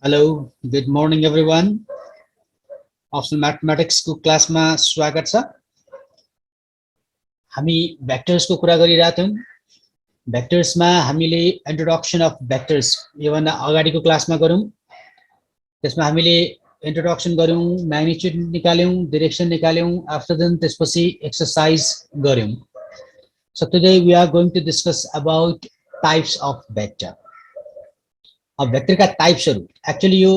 Hello, good morning everyone. Optional Mathematics को क्लासमा स्वागत छ। हामी भेक्टर्सको कुरा गरिरहेका थियौं। भेक्टर्समा हामीले इन्ट्रोडक्सन अफ भेक्टर्स योभन्दा अगाडिको क्लासमा गरौँ। त्यसमा हामीले इन्ट्रोडक्सन गर्यौं, म्याग्निट्युड निकाल्यौं, डाइरेक्सन निकाल्यौं, आफ्टर देन त्यसपछि एक्सरसाइज गर्यौं। So today we are going to discuss about types of vector. अब भेक्टर का टाइप्सहरु एक्चुअली यो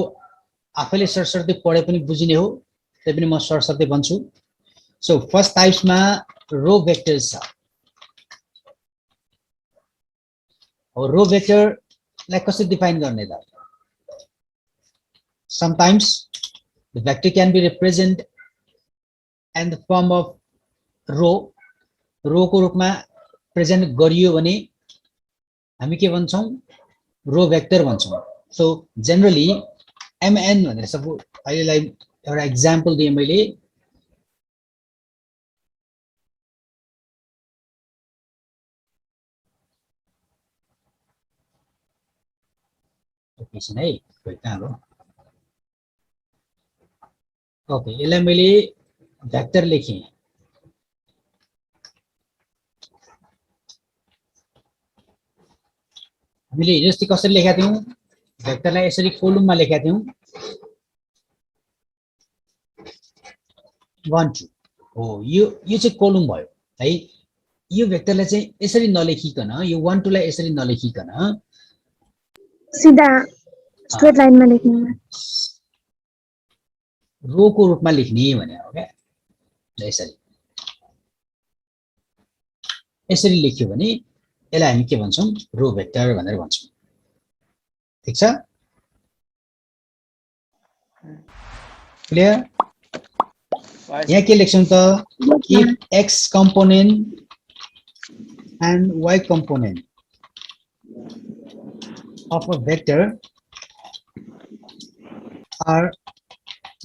आफैले सरसर्ती पढे पनि बुझिने हो, त्यही पनि म सरसर्ती भन्छु। सो फर्स्ट टाइप्समा रो भेक्टर्स छ। अब रो भेक्टरलाई कसरी डिफाइन गर्ने त? Sometimes the vector can be represented in the form of row. रो को रूपमा प्रेजेन्ट गरियो भने हामी के भन्छौं? रो भेक्टर भन्छौं। सो जनरली mn भनेर सपोज अहिलेलाई एउटा एक्जाम्पल दिए मैले। एकैछिन है, खोइ कहाँ हो? ओके, यसलाई मैले भेक्टर लेखेँ। हामीले हिजो अस्ति कसरी लेखेका थियौं? भेक्टरलाई यसरी कोलममा लेखेका थियौं। 1 2 हो, यो चाहिँ कोलम भयो है। यो भेक्टरलाई चाहिँ यसरी नलेखिकन, यो 1 2 लाई यसरी नलेखिकन सीधा स्ट्रेट लाइनमा लेख्नु, रो को रूपमा लेख्ने भने हो क्या। यसरी यसरी लेख्यो भने यसलाई हामी के भन्छौं? रो भेक्टर भनेर भन्छौं। ठीक छ? क्लियर? यहाँ के लेख्छौं त? If x component and y component of a vector are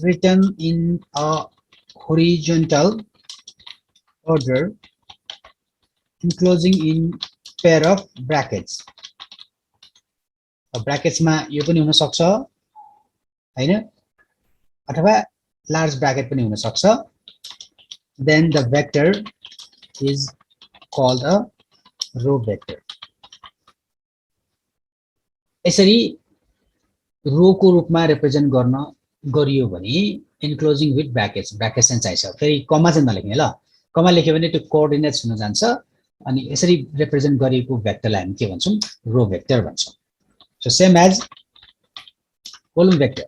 written in a horizontal order enclosing in pair of brackets. Brackets मा यो पनि हुन सक्छ हैन, अथवा लार्ज ब्रैकेट पनि हुन सक्छ। Then the vector is called a row vector. यसरी रो को रूपमा रिप्रेजेन्ट गर्न गरियो भने इन्क्लोजिङ विथ ब्रैकेट्स, ब्रैकेट्स चाहिँ चाहिन्छ। फेरि कमा चाहिँ नलेख्ने ल, कमा लेख्यो भने त्यो कोअर्डिनेट्स हुन जान्छ। अनि यसरी रिप्रेजेन्ट गरिएको भेक्टरलाई हामी के भन्छौं? रो vector भन्छौं। So same as column vector.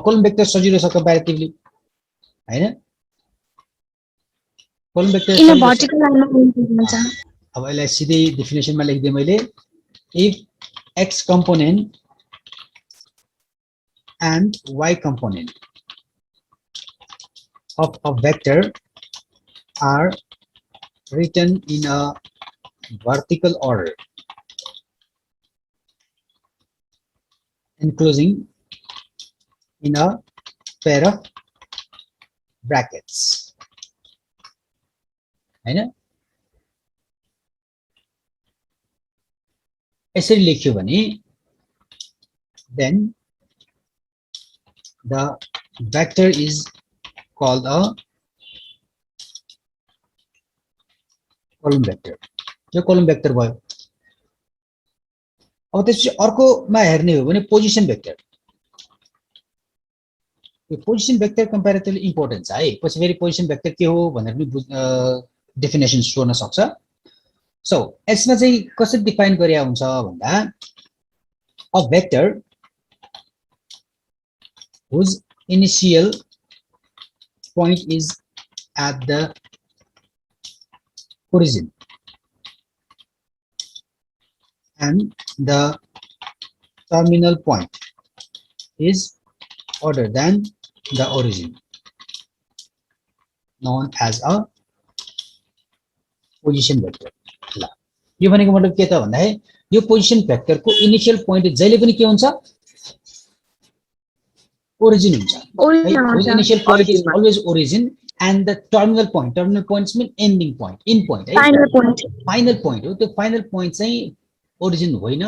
Column vector सजिलो छ कम्प्यारेटिभली हैन? column vector इन भर्टिकल लाइनमा हुन्छ। अब यसलाई सिधै डेफिनेसनमा लेख्दिए मैले। If x component and y component of a vector are written in a vertical order enclosing in a pair of brackets. हैन? यसरी लेख्यो भने then the vector is called a column vector. यो column vector भयो। अब त्यसपछि अर्कोमा हेर्ने हो भने पोजिसन भेक्टर। यो पोजिसन भेक्टर कम्प्यारेटिभली इम्पोर्टेन्ट छ है। पछि फेरि पोजिसन भेक्टर के हो भनेर पनि डेफिनेसन सोध्न सक्छ। सो यसमा चाहिँ कसरी डिफाइन गरिया हुन्छ भन्दा a vector whose initial point is at the origin and the terminal point is other than the origin, known as a position vector. ल यो भनेको मतलब के त भन्दा है, यो पोजिसन भेक्टर को इनिशियल पोइन्ट जहिले पनि के हुन्छ? origin हुन्छ। Initial point is always origin and the terminal point mean ending point, end point है, फाइनल पोइन्ट हो। त्यो फाइनल पोइन्ट चाहिँ origin होइन,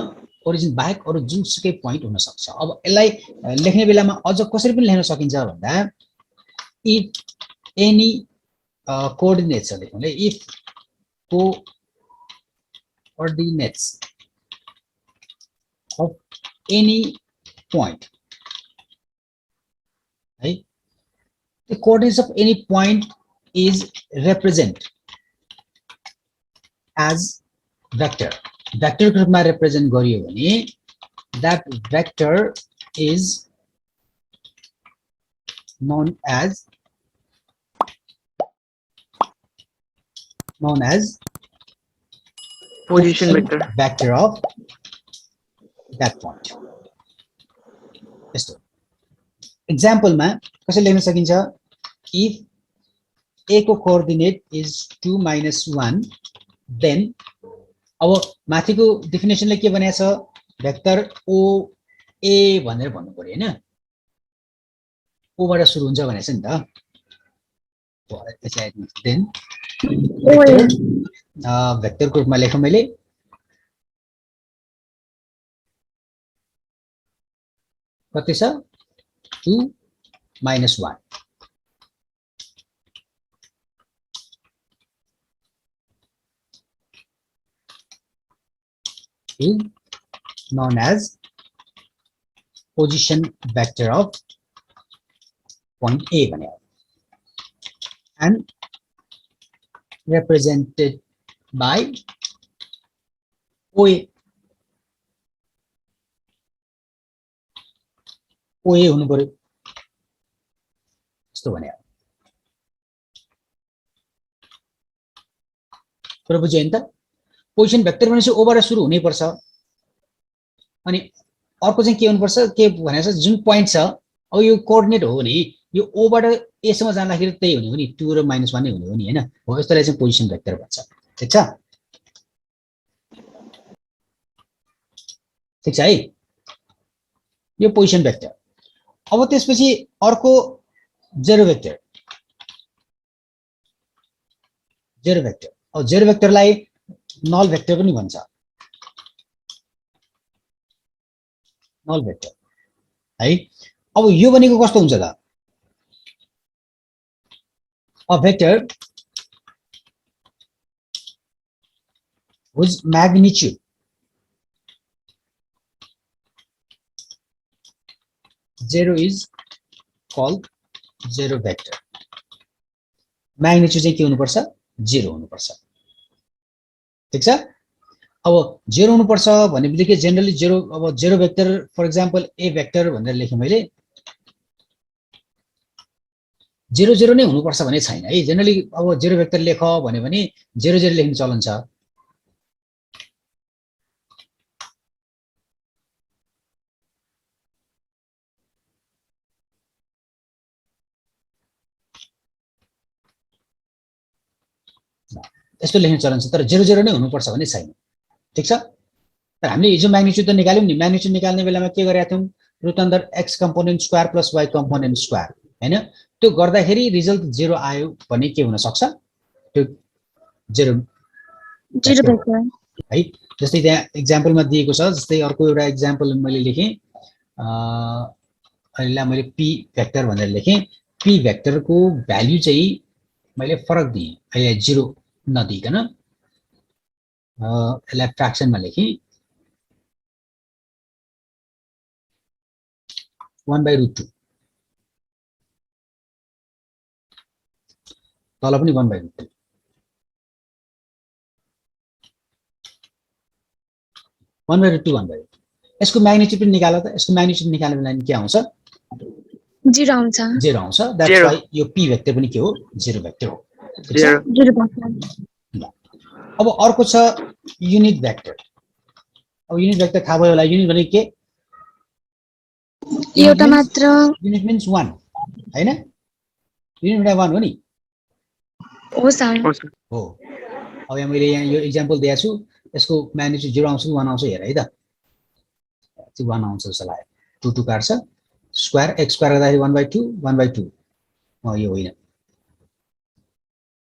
ओरिजिन बाहेक अरु जुनसुकै पोइन्ट हुन सक्छ अब यसलाई लेख्ने बेलामा अझ कसरी पनि लेख्न सकिन्छ भन्दा इफ एनी कोअर्डिनेट्स लेख्नुले if coordinates of any point right the coordinates of any point is represent as vector vector group ma represent गरियो भने that vector is known as Position vector of that point. यस्तो example मा कसरी लेख्न सकिन्छ if a को coordinate is 2 minus 1 then अब माथिको डेफिनेसनले के भनेको छ भेक्टर o a भनेर भन्नु पर्यो हैन o बाट सुरु हुन्छ भनेछ नि त then vector को रूपमा लेखौं मैले कति छ 2 minus 1 is known as position vector of point A भनेको and represented by OA हुनु पर्यो यस्तो भने कुरा बुझ्यो नि त पोजिसन भेक्टर भनेपछि ओ बाट सुरु हुनै पर्छ अनि अर्को चाहिँ के हुनु पर्छ के भनेछ जुन पोइन्ट छ अब यो कोअर्डिनेट हो भने यो ओ बाट ए सम्म जाँदाखेरि त्यही हुने हो नि 2 र -1 नै हुने हो नि हैन हो यस्तोलाई चाहिँ पोजिसन भेक्टर भन्छ ठीक छ ठीक छ है यो पोजिसन भेक्टर अब त्यसपछि अर्को जेरो भेक्टर अब जेरो भेक्टरलाई नल भेक्टर पनि भन्छ नल भेक्टर है अब यो भनेको कस्तो हुन्छ त a vector whose magnitude zero is called zero vector magnitude चाहिँ के हुनुपर्छ 0 हुनुपर्छ ठीक छ अब 0 हुनुपर्छ भन्ने बित्तिकै जनरली 0 अब 0 vector for example a vector भनेर लेखे मैले 0 0 नै हुनुपर्छ भने छैन है जनरली अब 0 भेक्टर लेख भने 0 0 लेख्ने चलन छ यस्तो लेख्ने चलन छ तर 0 0 नै हुनुपर्छ भने छैन ठीक छ तर हामीले हिजो म्याग्निट्युड त निकाल्यौं नि म्याग्निट्युड निकाल्ने बेलामा के गरेका थियौं root under x component square plus y component square हैन त्यो गर्दाखेरि रिजल्ट 0 आयो भने के हुन सक्छ त्यो 0 भेक्टर है जस्तै त्यहाँ एक्जाम्पलमा दिएको छ जस्तै अर्को एउटा एक्जाम्पल मैले लेखे अहिले मैले p भेक्टर भनेर लेखे p भेक्टरको भ्याल्यु चाहिँ मैले फरक दिए अहिले 0 नदिकन यसलाई फ्र्याक्सनमा लेखे 1/√2 तल पनि 1/√2 1/√2 यसको म्याग्निट्युड पनि निकाल त यसको म्याग्निट्युड निकाल्ने बेला के आउँछ 0 आउँछ 0 आउँछ दैट्स व्हाई यो p भेक्टर पनि के हो 0 भेक्टर हो ठीक छ 0 भेक्टर अब अर्को छ युनिट भेक्टर अब युनिट भेक्टर थाहा भयो होला युनिट भनेको के एउटा मात्र युनिट मीन्स 1 हैन युनिट भनेको 1 हो नि हो सर हो अब यहाँ मैले यो एक्जाम्पल दिएको छु यसको म्याग्निट्युड 0 आउँछ कि 1 आउँछ हेर है त त्यो 1 आउँछ जस्तो लाग्यो 2 2 काट्छ स्क्वायर x स्क्वायर गर्दाखेरि 1/2 1/2 यो होइन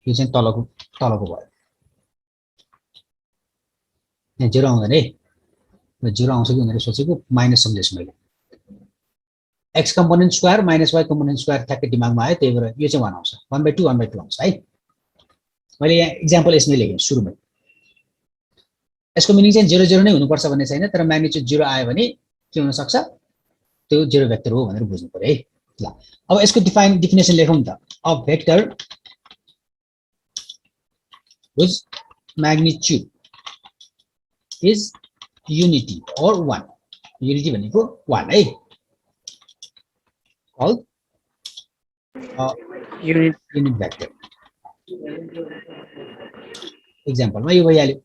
यो चाहिँ तलको भयो यहाँ 0 आउँदैन है 0 आउँछ कि भनेर सोचेको माइनस सम्झेछु मैले x component square minus y component square ठ्याक्कै दिमागमा आयो त्यही भएर यो चाहिँ 1 आउँछ 1/2 आउँछ है मैले यहाँ इक्जाम्पल यसमै लेखेँ सुरुमै यसको मिनिङ चाहिँ 0 0 नै हुनुपर्छ भन्ने छैन तर म्याग्निट्युड 0 आयो भने के हुन सक्छ त्यो 0 भेक्टर हो भनेर बुझ्नु पर्यो है ल अब यसको डिफिनेसन लेखौँ त a vector whose magnitude is unity or 1 unity भनेको 1 है called unit vector एक्जाम्पलमा यो भइहाल्यो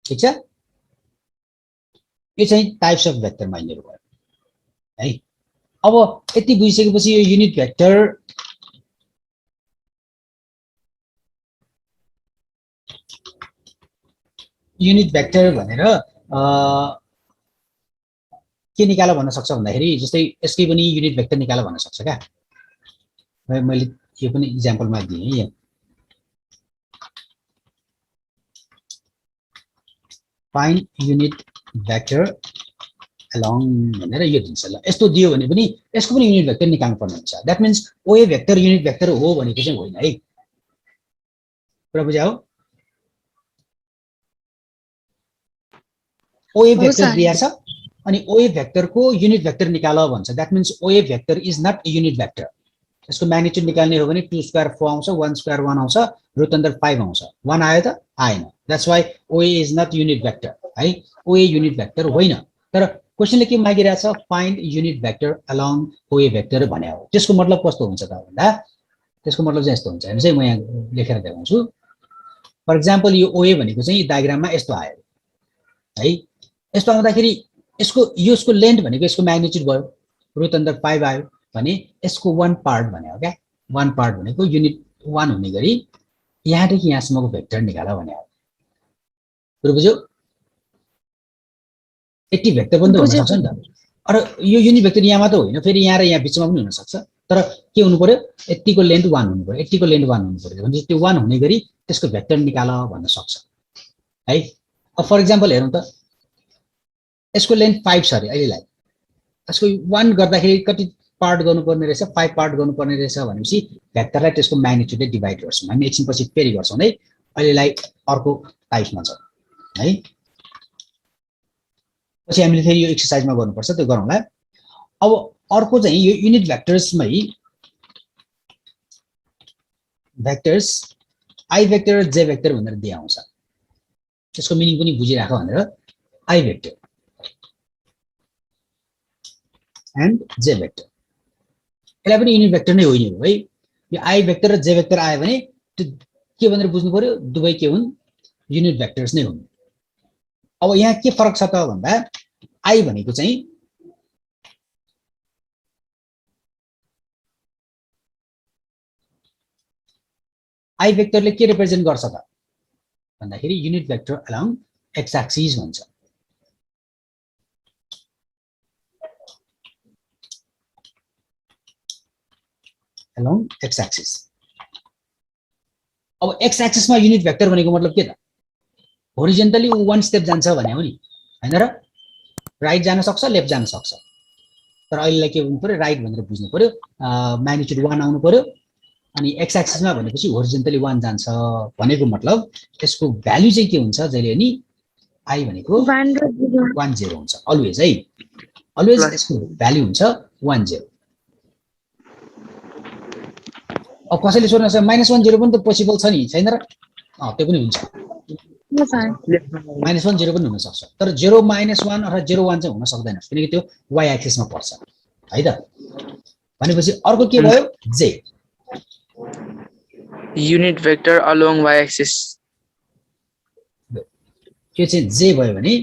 ठीक छ यो चाहिँ टाइप्स अफ भेक्टर माइन्डहरु भयो है अब यति बुझिसकेपछि यो युनिट भेक्टर भनेर के निकाल भन्न सक्छ भन्दाखेरि जस्तै यसकै पनि युनिट भेक्टर निकाल भन्न सक्छ क्या मैले यो पनि एक्जाम्पलमा दिएँ यहाँ find unit vector along भनेर यो दिन्छ ल यस्तो दियो भने पनि यसको पनि युनिट भेक्टर निकाल्नु पर्ने हुन्छ that means OA vector unit vector हो भनेको चाहिँ होइन है कुरा बुझ्यौ ओए भेक्टर दिया छ अनि ओए भेक्टर को युनिट भेक्टर निकाल भन्छ that means OA vector is not a unit vector यसको म्याग्निट्युड निकाल्ने हो भने 2 स्क्वायर 4 आउँछ 1 स्क्वायर 1 आउँछ रुट अन्डर 5 आउँछ 1 आयो त आएन that's why O A is not unit vector है ओए युनिट भेक्टर होइन तर क्वेशनले के मागिरहेछ find unit vector along O A vector भने हो त्यसको मतलब कस्तो हुन्छ त भन्दा त्यसको मतलब चाहिँ यस्तो हुन्छ हैन चाहिँ म यहाँ लेखेर देखाउँछु फर एक्जाम्पल यो ओए भनेको चाहिँ डायग्राममा यस्तो आयो है यस्तो आउँदाखेरि यसको लेन्थ भनेको यसको म्याग्निट्युड भयो रुट अन्डर 5 आयो भने यसको 1 पार्ट भने हो क्या 1 पार्ट भनेको युनिट 1 हुने गरी यहाँदेखि यहाँसम्मको भेक्टर निकाल भने हो पुरो बुझ्यौ 80 भेक्टर पनि त हुन सक्छ नि त अरे यो युनिट भेक्टर यहाँ मात्र होइन फेरि यहाँ र यहाँ बिचमा पनि हुन सक्छ तर के हुनु पर्यो यतिको लेन्थ 1 हुनु पर्यो यतिको लेन्थ 1 हुनु पर्यो भने त्यो 1 हुने गरी त्यसको भेक्टर निकाल भन्न सक्छ है अब फर एक्जाम्पल हेरौँ त यसको लेन्थ 5 छ अरे अहिलेलाई यसको 1 गर्दाखेरि कति पार्ट गर्नुपर्ने रहेछ 5 पार्ट गर्नुपर्ने रहेछ भनेपछि भेक्टरलाई त्यसको म्याग्निट्युडले डिभाइड गर्छौँ हामी एकछिनपछि फेरि गर्छौँ है अहिलेलाई अर्को टाइपमा छ है पछि हामीले फेरि यो एक्सरसाइजमा गर्नुपर्छ त्यो गरौँला अब अर्को चाहिँ यो युनिट भेक्टर्समै भेक्टर्स आई भेक्टर र जे भेक्टर भनेर दिया आउँछ त्यसको मिनिङ पनि बुझिराख भनेर आई भेक्टर एन्ड जे भेक्टर यसलाई पनि युनिट भेक्टर नै होइन हो है यो आई भेक्टर र जे भेक्टर आयो भने त्यो के भनेर बुझ्नु पर्यो दुवै के हुन् युनिट भेक्टर्स नै हुन् अब यहाँ के फरक छ त भन्दा आई भनेको चाहिँ आई भेक्टरले के रिप्रेजेन्ट गर्छ त भन्दाखेरि unit vector along x axis भन्छ along x axis अब x axis मा युनिट भेक्टर भनेको मतलब के त होरिजन्टली 1 स्टेप जान्छ भने हो नि हैन र राइट जान सक्छ लेफ्ट जान सक्छ तर अहिले के हुनु पर्यो राइट भनेर बुझ्नु पर्यो म्याग्निट्युड 1 आउनु पर्यो अनि x एक्सिस मा भनेपछि होरिजन्टली 1 जान्छ भनेको मतलब यसको भ्यालु चाहिँ के हुन्छ जहिले नि i भनेको 1 0 हुन्छ अलवेज है अलवेज यसको भ्यालु हुन्छ 1 0 अब कसैले सोध्न सक्छ -1 0 पनि त पोसिबल छ नि छैन र त्यो पनि हुन्छ -1 0 पनि हुन सक्छ तर 0 -1 अथवा 0 1 चाहिँ हुन सक्दैन किनकि त्यो y एक्सिसमा पर्छ है त भनेपछि अर्को के भयो j unit vector along y axis के चाहिँ j भयो भने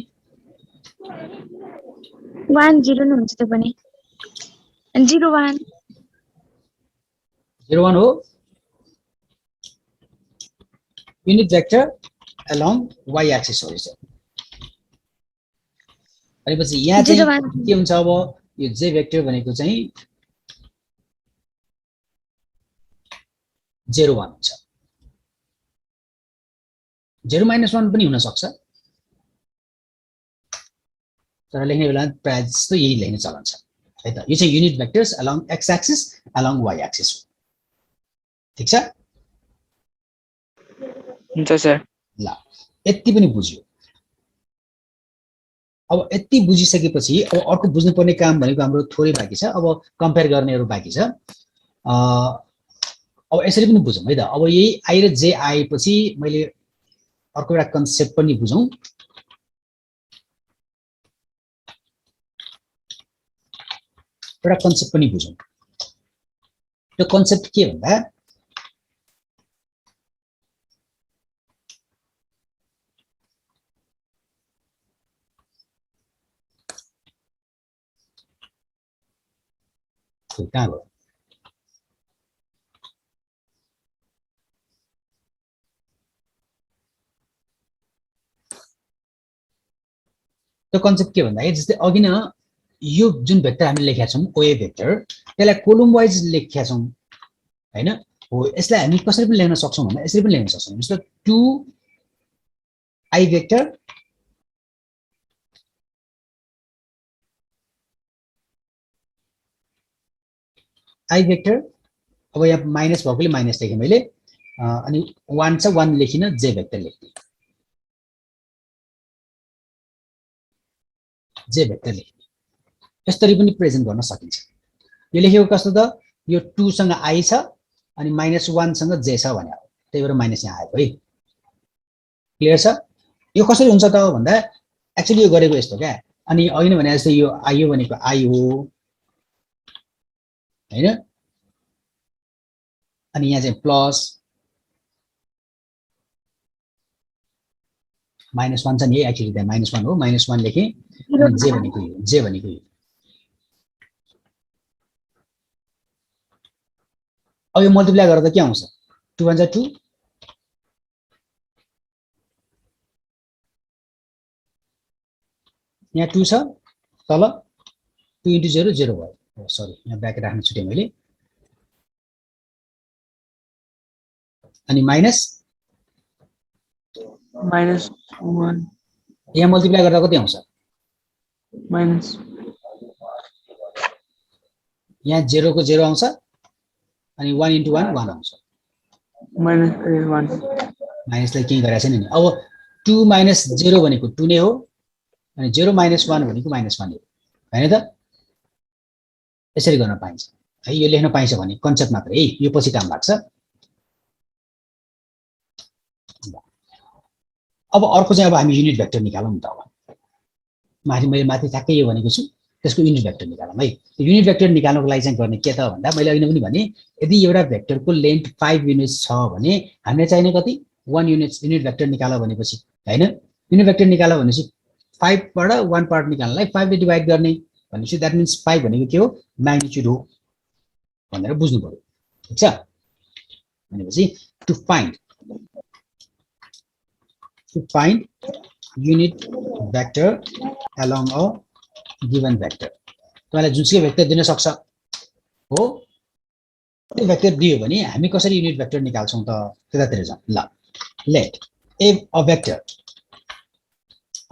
1 0 नै हुन्छ त्यो पनि 0 1 0 1 हो unit vector along y axis हो यसो भनेपछि यहाँ चाहिँ के हुन्छ अब यो j भेक्टर भनेको चाहिँ 0 1 हुन्छ 0 -1 पनि हुन सक्छ तर लेख्ने बेला प्राय जस्तो यही लेख्ने चलन छ है त यो चाहिँ unit vectors along x axis along y axis हो ठीक छ हुन्छ सर ल यति पनि बुझ्यो अब यति बुझिसकेपछि अब अर्को बुझ्नुपर्ने काम भनेको हाम्रो थोरै बाँकी छ अब कम्पेयर गर्नेहरू बाँकी छ अब यसरी पनि बुझौँ है त अब यही आई र जे आएपछि मैले अर्को एउटा कन्सेप्ट पनि बुझौँ एउटा कन्सेप्ट पनि बुझौँ त्यो कन्सेप्ट के भन्दा कहाँ गयो त्यो कन्सेप्ट के भन्दाखेरि जस्तै अघि न यो जुन भेक्टर हामीले लेखेका छौँ ओए भेक्टर त्यसलाई कोलम वाइज लेखेका छौँ हैन हो यसलाई हामी कसरी पनि लेख्न सक्छौँ भन्दा यसरी पनि लेख्न सक्छौँ जस्तो 2 आई भेक्टर आई भेक्टर अब यहाँ माइनस भएकोले माइनस लेखेँ मैले अनि 1 छ 1 लेखिन जे भेक्टर लेख्ने जे भेक्टर लेख्ने यसरी पनि प्रेजेन्ट गर्न सकिन्छ यो लेखेको कस्तो त यो 2 सँग आई छ अनि -1 सँग जे छ भने त्यही भएर माइनस यहाँ आएको है क्लियर छ यो कसरी हुन्छ त भन्दा एक्चुअली यो गरेको यस्तो क्या अनि अघि नै भने जस्तै यो आई भनेको आई हो हैन अनि यहाँ चाहिँ प्लस -1 छ नि एक्चुअली त्यहाँ -1 हो -1 लेखेँ अनि जे भनेको यो अब यो मल्टिप्लाई गरेर के आउँछ 2 1 2 यहाँ 2 छ तल 2 * 0 0 भयो सरी यहाँ ब्र्याकेट राख्न छुटेँ मैले अनि माइनस -1 यहाँ मल्टिप्लाई गर्दा कति आउँछ माइनस यहाँ 0 को 0 आउँछ अनि 1 * 1 1 आउँछ -1 माइनसलाई केही गरेको छैन नि अब 2 - 0 भनेको 2 नै हो अनि 0 - 1 भनेको -1 हो हैन त यसरी गर्न पाइन्छ है यो लेख्न पाइन्छ भने कन्सेप्ट मात्र है यो पछि काम लाग्छ अब अर्को चाहिँ अब हामी युनिट भेक्टर निकालौँ नि त अब मैले माथि ठ्याक्कै यो भनेको छु त्यसको युनिट भेक्टर निकालौँ है युनिट भेक्टर निकाल्नको लागि चाहिँ गर्ने के त भन्दा मैले अघि पनि भने यदि एउटा भेक्टरको लेन्थ 5 युनिट्स छ भने हामीले चाहिने कति 1 युनिट भेक्टर निकाल भनेपछि हैन युनिट भेक्टर निकाल भनेपछि 5 बाट 1 पार्ट निकाल्नलाई 5 ले डिवाइड गर्ने भनेपछि दैट मिन्स 5 भनेको के हो म्याग्निट्युड हो भनेर बुझ्नु पर्यो ठीक छ भनेपछि to find unit vector along a given vector तपाईलाई जुनसुकै भेक्टर दिन सक्छ हो त्यो भेक्टर दियो भने हामी कसरी युनिट भेक्टर निकाल्छौं त त्यतातिर जाउँ ल लेट अ भेक्टर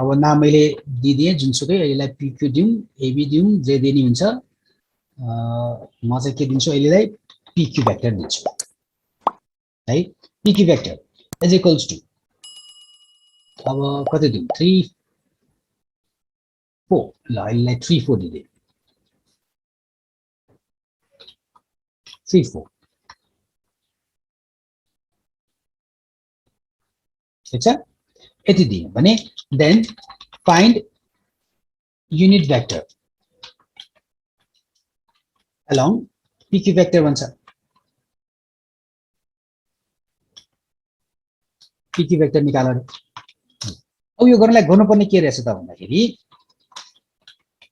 अब नाम मैले दिदिए जुनसुकै यसलाई pq दिउँ ab दिउँ जे दिने हुन्छ म चाहिँ के दिन्छु अहिलेलाई pq भेक्टर दिन्छु है pq vector is equals to अब कति दिउँ 3 4 ल यसलाई 3 4 दिदिए 3 4 ठीक छ यति दिए भने then find unit vector along pq vector भन्छ pq भेक्टर निकाल अब यो गर्नलाई गर्नुपर्ने के रहेछ त भन्दाखेरि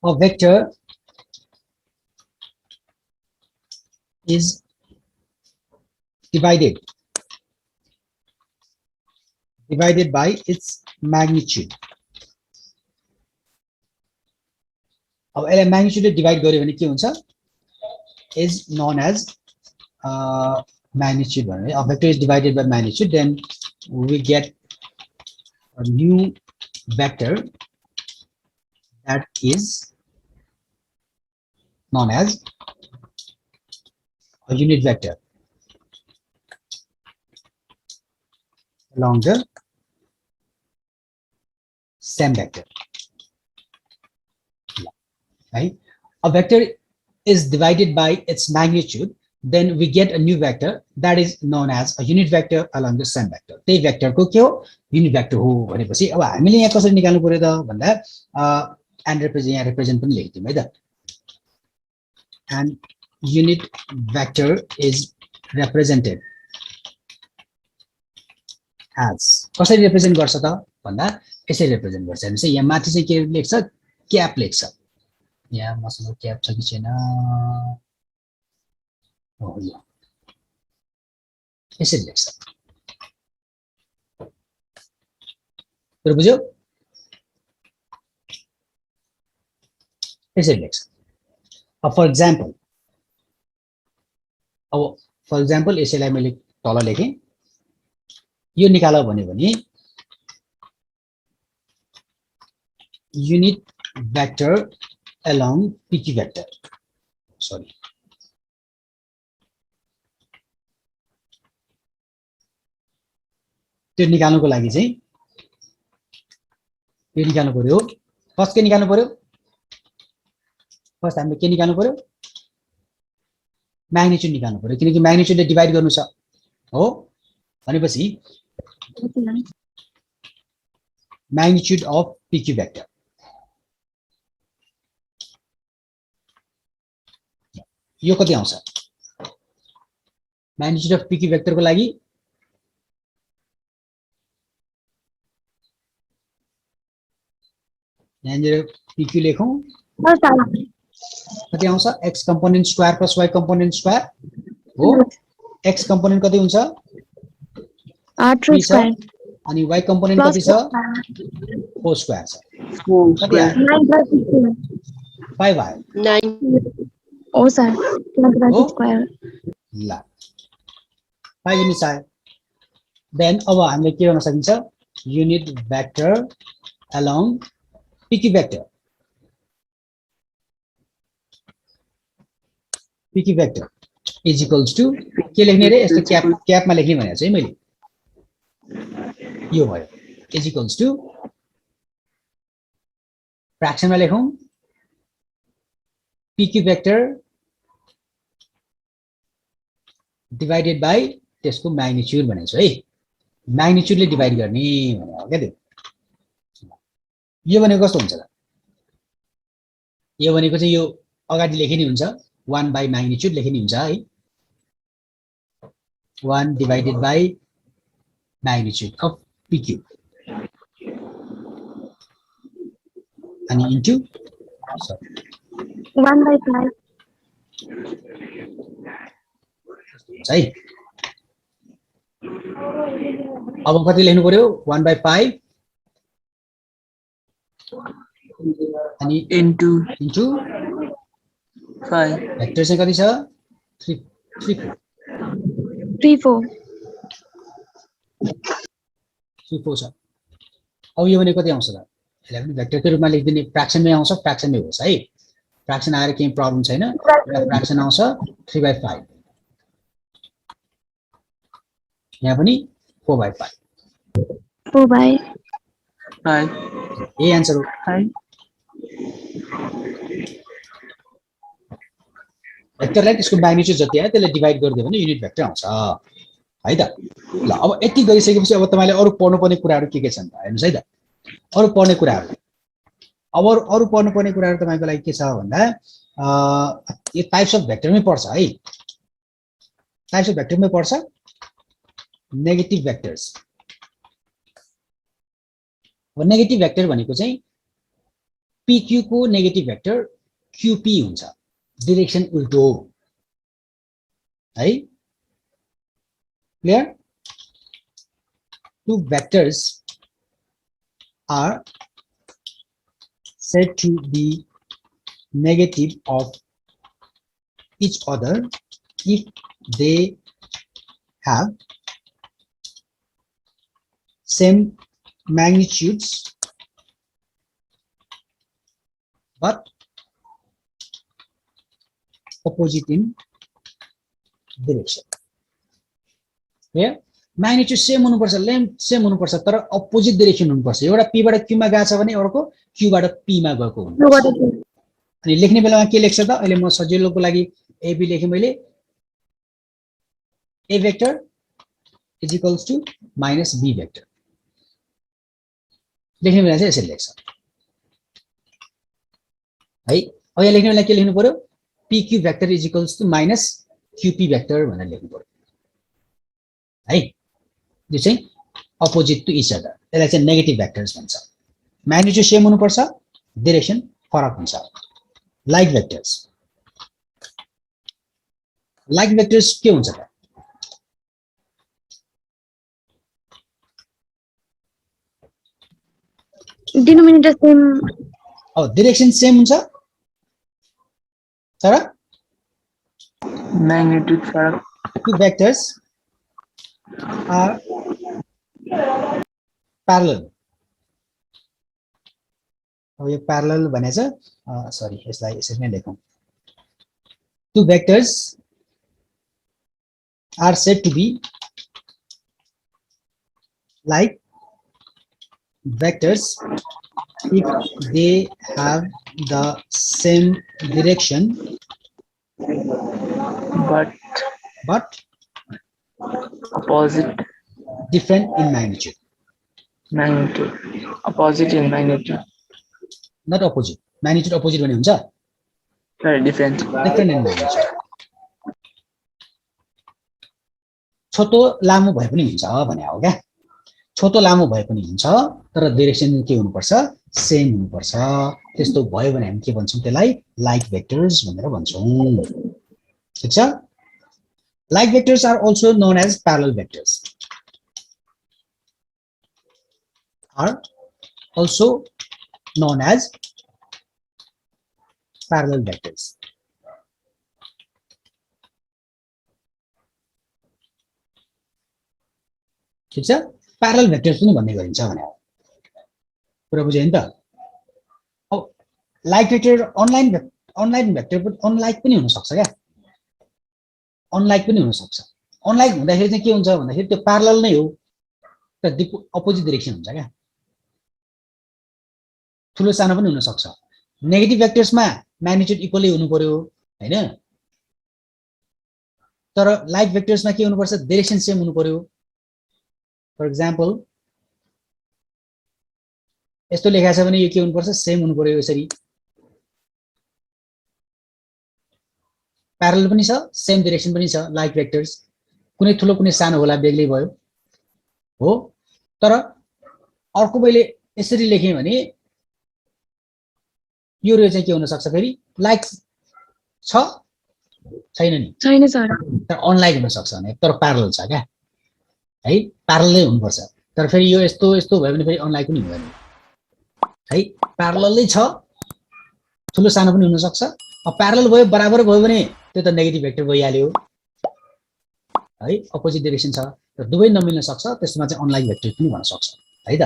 a vector is divided by its magnitude अब यसलाई म्याग्निट्युडले डिवाइड गर्यो भने के हुन्छ is known as magnitude भने a vector is divided by magnitude then we get a new vector that is known as a unit vector along the same vector. Right? A vector is divided by its magnitude, then we get a new vector that is known as a unit vector along the same vector. त्यही भेक्टरको के हो unit vector हो भनेपछि अब हामीले यहाँ कसरी निकाल्नु पर्यो त भन्दा एन्ड रिप्रेजेन्ट यहाँ रिप्रेजेन्ट पनि लेख्दियौँ है त and unit vector is represented as कसरी रिप्रेजेन्ट गर्छ त भन्दा यसरी रिप्रेजेन्ट गर्छ हेर्नुस् यहाँ माथि चाहिँ के लेख्छ क्याप लेख्छ यहाँ मसँग क्याप छ कि छैन हो यो यसरी लेख्छ तर बुझ्यौ यसरी लेख्छ अब फर एक्जाम्पल यसैलाई मैले तल लेखेँ यो निकाल भन्यो भने unit vector along PQ vector sorry त्यो निकाल्नुको लागि चाहिँ यो निकाल्नु पर्यो फर्स्ट के निकाल्नु पर्यो फर्स्ट हामीले के निकाल्नु पर्यो म्याग्निट्युड निकाल्नु पर्यो किनकि म्याग्निट्युडले डिभाइड गर्नु छ हो भनेपछि म्याग्निट्युड अफ PQ vector यो कति आउँछ म्याग्निट्युड अफ PQ vector को लागि यहाँनिर PQ लेखौं कति आउँछ x component square plus y component square हो x कम्पोनेन्ट कति हुन्छ 8 स्क्वायर अनि y कम्पोनेन्ट कति छ 4 स्क्वायर छ 4 कति आयो 5 आयो 9 ओ सर स्क्वायर ल 5 युनिट्स आयो देन अब हामीले के गर्न सकिन्छ unit vector along PQ vector PQ vector is equals to के लेख्ने रे यस्तो क्यापमा लेख्ने भनेको चाहिँ मैले यो भयो is equals to फ्र्याक्सनमा लेखौं PQ vector divided by त्यसको म्याग्निट्युड भनेको छ है म्याग्निट्युडले डिभाइड गर्ने भनेको हो के त्यो यो भनेको कस्तो हुन्छ त यो भनेको चाहिँ यो अगाडि लेखिने हुन्छ 1 by म्याग्निट्युड लेखिने हुन्छ है 1 divided by magnitude of PQ अनि इन्टु 1/5 है अब कति लेख्नु पर्यो 1/5 अनि into इन्टु 5 भेक्टर चाहिँ कति छ 3 4 छ अब यो भने कति आउँछ त यसलाई पनि भेक्टरको रूपमा लेखिदिने फ्र्याक्सनमै आउँछ फ्र्याक्सनमै होस् है फ्र्याक्सन आएर केही प्रब्लम छैन फ्र्याक्सन आउँछ 3/5 यहाँ पनि 4/5 यही आन्सर हो 5 भेक्टरलाई त्यसको म्याग्निट्युड जति आयो त्यसले डिभाइड गरिदियो भने युनिट भेक्टर आउँछ है त ल अब यति गरिसकेपछि अब तपाईले अरु पढ्नुपर्ने कुराहरु के छन् त हेर्नुस् है त अरु पढ्ने कुराहरु अब अरु पढ्नुपर्ने कुराहरु तपाईको लागि के छ भन्दा यो टाइप्स अफ भेक्टरमै पर्छ है टाइप्स अफ भेक्टरमै पर्छ नेगेटिभ भेक्टर्स अब नेगेटिभ भेक्टर भनेको चाहिँ PQ को नेगेटिभ भेक्टर QP हुन्छ डिरेक्सन उल्टो है clear two vectors are said to be negative of each other if they have same magnitudes but opposite in direction. Here magnitude same हुनुपर्छ, length same हुनुपर्छ, तर opposite direction हुनुपर्छ। एउटा p बाट q मा गएको छ भने अर्को q बाट p मा गएको हुनुपर्छ। अनि लेख्ने बेलामा के लेख्छ त? अहिले म सजिलोको लागि ab लेखे मैले, a vector is equals to minus b vector। लेख्ने बेला चाहिँ यसरी लेख्छ है। अब यहाँ लेख्ने बेला के लेख्नु पर्यो? pq vector is equals to minus qp vector भनेर लेख्नु पर्यो है। यो चाहिँ अपोजिट टु इच अदर, यसलाई चाहिँ नेगेटिभ भेक्टर्स भन्छ। म्याग्निट्युड सेम हुनुपर्छ, डाइरेक्सन फरक हुन्छ। लाइक भेक्टर्स, लाइक भेक्टर्स के हुन्छ त? डिनोमिनेटर सेम, अब डाइरेक्सन सेम हुन्छ तर magnitude फरक। two vectors are parallel। अब यो प्यारलल भनेछ, सरी यसलाई यसरी नै लेखौं। two vectors are said to be like vectors if they have the same direction but opposite different in magnitude। magnitude, opposite in magnitude, not opposite, magnitude opposite भने हुन्छ, very different। different in magnitude। छोटो लामो भए पनि हुन्छ भने हो क्या। छोटो लामो भए पनि हुन्छ तर डाइरेक्सन के हुनुपर्छ? सेम हुनुपर्छ। त्यस्तो भयो भने हामी के भन्छौँ? त्यसलाई लाइक भेक्टर्स भनेर भन्छौँ। ठीक छ? Like vectors are also known as parallel vectors, are also known as parallel vectors। ठीक छ? प्यारलल भेक्टर्स पनि भन्ने गरिन्छ भने कुरा बुझ्यो नि त? अब लाइक भेक्टर अनलाइन भेक्टर पनि अनलाइक पनि हुन सक्छ क्या, अनलाइक पनि हुन सक्छ। अनलाइक हुँदाखेरि चाहिँ के हुन्छ भन्दाखेरि त्यो प्यारलल नै हो तर अपोजिट डाइरेक्सन हुन्छ क्या। ठुलो सानो पनि हुन सक्छ। नेगेटिभ भेक्टर्समा म्याग्निट्युड इक्वली हुनु पर्यो हैन, तर लाइक भेक्टर्समा के हुनुपर्छ? डाइरेक्सन सेम हुनु पर्यो। फर एक्जाम्पल यस्तो लेखा छ भने यो के हुनुपर्छ? सेम हुनु पर्यो यसरी। प्यारलल पनि छ, सेम डाइरेक्सन पनि छ लाइक भेक्टर्स। कुनै ठुलो कुनै सानो होला, बेग्लै भयो हो। तर अर्को मैले यसरी लेखेँ भने यो रे चाहिँ के हुन सक्छ? फेरि लाइक छ छैन नि? छैन सर। तर अनलाइक हुन सक्छ भने, तर प्यारलल छ क्या है। प्यारललै हुनुपर्छ, तर फेरि यो यस्तो यस्तो भयो भने फेरि अनलाइक पनि हुँदैन है। प्यारललै छ, ठुलो सानो पनि हुन सक्छ। अब प्यारलल भयो, बराबर भयो भने त्यो त नेगेटिभ भेक्टर भइहाल्यो है। अपोजिट डाइरेक्सन छ तर दुवै नमिल्न सक्छ, त्यसमा चाहिँ अनलाइक भेक्टर पनि भन्न सक्छ है त।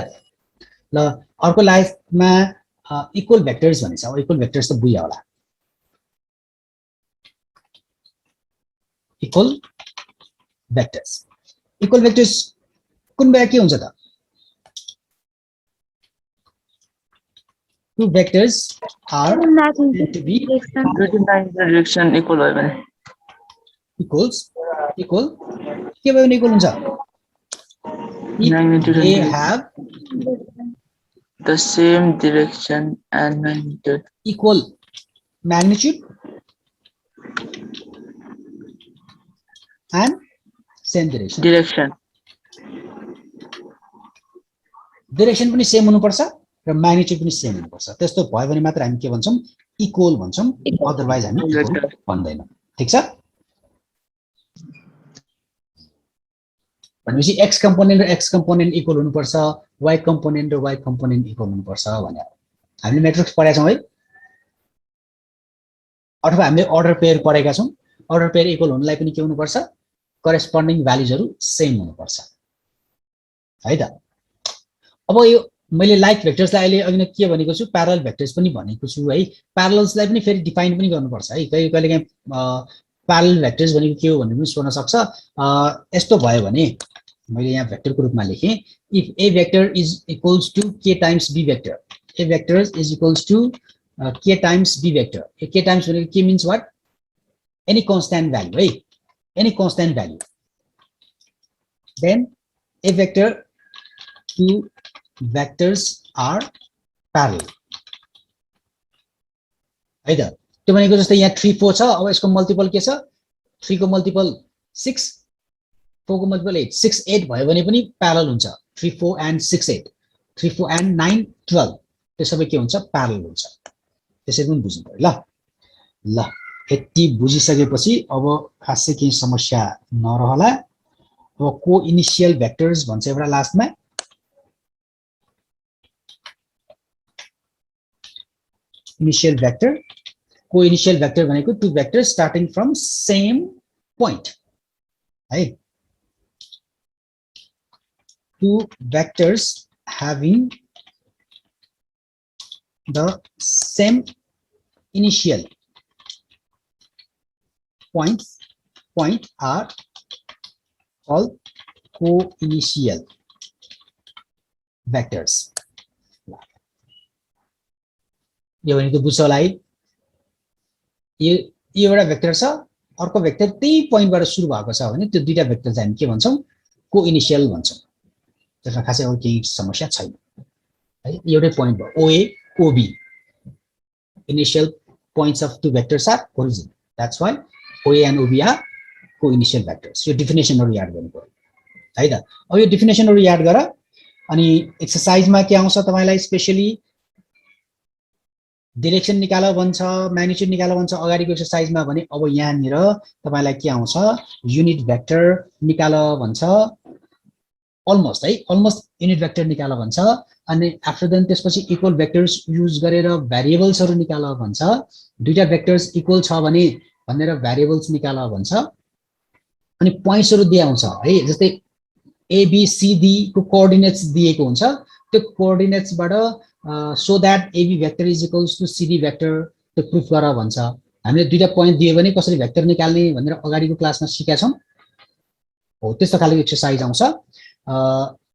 ल अर्को लाइफमा इक्वल भेक्टर्स भनिन्छ। अब इक्वल भेक्टर्स त बुझ्यो होला। इक्वल भेक्टर्स, इक्वल भेक्टर्स कुन बेला के हुन्छ त? two vectors are said to be direction equal भयो भने equals, equal के भयो भने इक्वल हुन्छ? Magnitude They and have the same direction and magnitude, equal magnitude and same direction। direction, direction पनि सेम हुनुपर्छ र म्याग्निट्युड पनि सेम हुनुपर्छ। त्यस्तो भयो भने मात्र हामी के भन्छौँ? इक्वल भन्छौँ, अदरवाइज हामी इक्वल भन्दैनौँ। ठीक छ? भनेपछि एक्स कम्पोनेन्ट र एक्स कम्पोनेन्ट इक्वल हुनुपर्छ, वाइ कम्पोनेन्ट र वाइ कम्पोनेन्ट इक्वल हुनुपर्छ भनेर हामीले मेट्रिक्स पढेका छौँ है। अथवा हामीले अर्डर पेयर पढेका छौँ। अर्डर पेयर इक्वल हुनलाई पनि के हुनुपर्छ? करेस्पोन्डिङ भ्यालुजहरू सेम हुनुपर्छ है त। अब यो मैले लाइक भेक्टर्सलाई अहिले अघि नै के भनेको छु प्यारलल भेक्टर्स पनि भनेको छु है प्यारलल्सलाई पनि फेरि डिफाइन पनि गर्नुपर्छ है कहिलेकाहीँ प्यारलल भेक्टर्स भनेको के हो भन्ने पनि सोध्न सक्छ यस्तो भयो भने मैले यहाँ भेक्टरको रूपमा लेखेँ if A vector is equals to K times B vector A vector is equals to k times b vector k times भनेको के means what any constant value है any constant value then a vector two vectors are parallel है त त्यो भनेको जस्तै यहाँ 3 4 छ अब यसको मल्टिपल के छ 3 को मल्टिपल 6 4 को मल्टिपल 8 6 8 भयो भने पनि प्यारलल हुन्छ 3 4 and 6 8 3 4 and 9 12 त्यो सबै के हुन्छ प्यारलल हुन्छ त्यसरी पनि बुझ्नु पर्यो ल यति बुझिसकेपछि अब खासै केही समस्या नरहला अब को इनिशियल भेक्टर्स भन्छ एउटा लास्टमा इनिशियल भेक्टर को इनिशियल भेक्टर भनेको two vectors starting from same point है two vectors having the same initial point are called co-initial vectors. यो भनेको बुझ्छ होला है यो एउटा भेक्टर छ अर्को भेक्टर त्यही पोइन्टबाट सुरु भएको छ भने त्यो दुईटा भेक्टर चाहिँ हामी के भन्छौं को इनिशियल भन्छौं त्यसमा खासै अरु केही समस्या छैन है एउटै पोइन्ट भयो ओए ओबी initial points of two vectors are origin that's why OA and OB are co-initial vectors यो डेफिनेसनहरु याद गर्नु पर्यो है त अब यो डेफिनेसनहरु याद गर अनि एक्सरसाइजमा के आउँछ तपाईलाई स्पेशली डाइरेक्सन निकाल भन्छ म्याग्निट्युड निकाल भन्छ अगाडिको एक्सरसाइजमा भने अब यहाँ निर तपाईलाई के आउँछ युनिट भेक्टर निकाल भन्छ अलमोस्ट है अलमोस्ट युनिट भेक्टर निकाल भन्छ अनि आफ्टर देन त्यसपछि इक्वल भेक्टर्स युज गरेर भेरिएबल्सहरु निकाल भन्छ दुईटा भेक्टर्स इक्वल छ भने भनेर भेरिएबल्स निकाल भन्छ अनि पोइन्ट्सहरु दिए हुन्छ है जस्तै ए बी सी डी को कोअर्डिनेट्स दिएको हुन्छ त्यो कोअर्डिनेट्सबाट so that A B vector is equals to C D vector त्यो प्रुफ गर भन्छ हामीले दुईटा पोइन्ट दिए भने कसरी भेक्टर निकाल्ने भनेर अगाडिको क्लासमा सिकेका छौं हो त्यस्तो खालको एक्सरसाइज आउँछ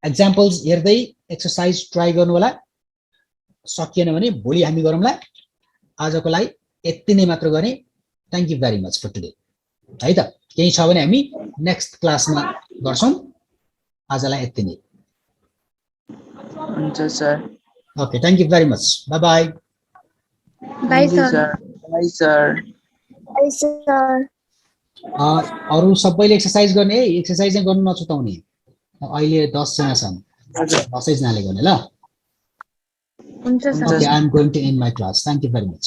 एक्जाम्पल्स हेर्दै एक्सरसाइज ट्राई गर्नु होला सकिएन भने भोलि हामी गरौँला आजको लागि यति नै मात्र गरे thank you very much for today है त केही छ भने हामी नेक्स्ट क्लासमा गर्छौं आजलाई यति नै हुन्छ sir okay thank you very much bye bye bye sir bye sir bye sir अरु सबैले एक्सरसाइज गर्ने है एक्सरसाइज नै गर्नु नछुटाउने अहिले 10 जना छन् 10 जनाले गर्ने ल हुन्छ sir Okay, I'm going to end my class. Thank you very much.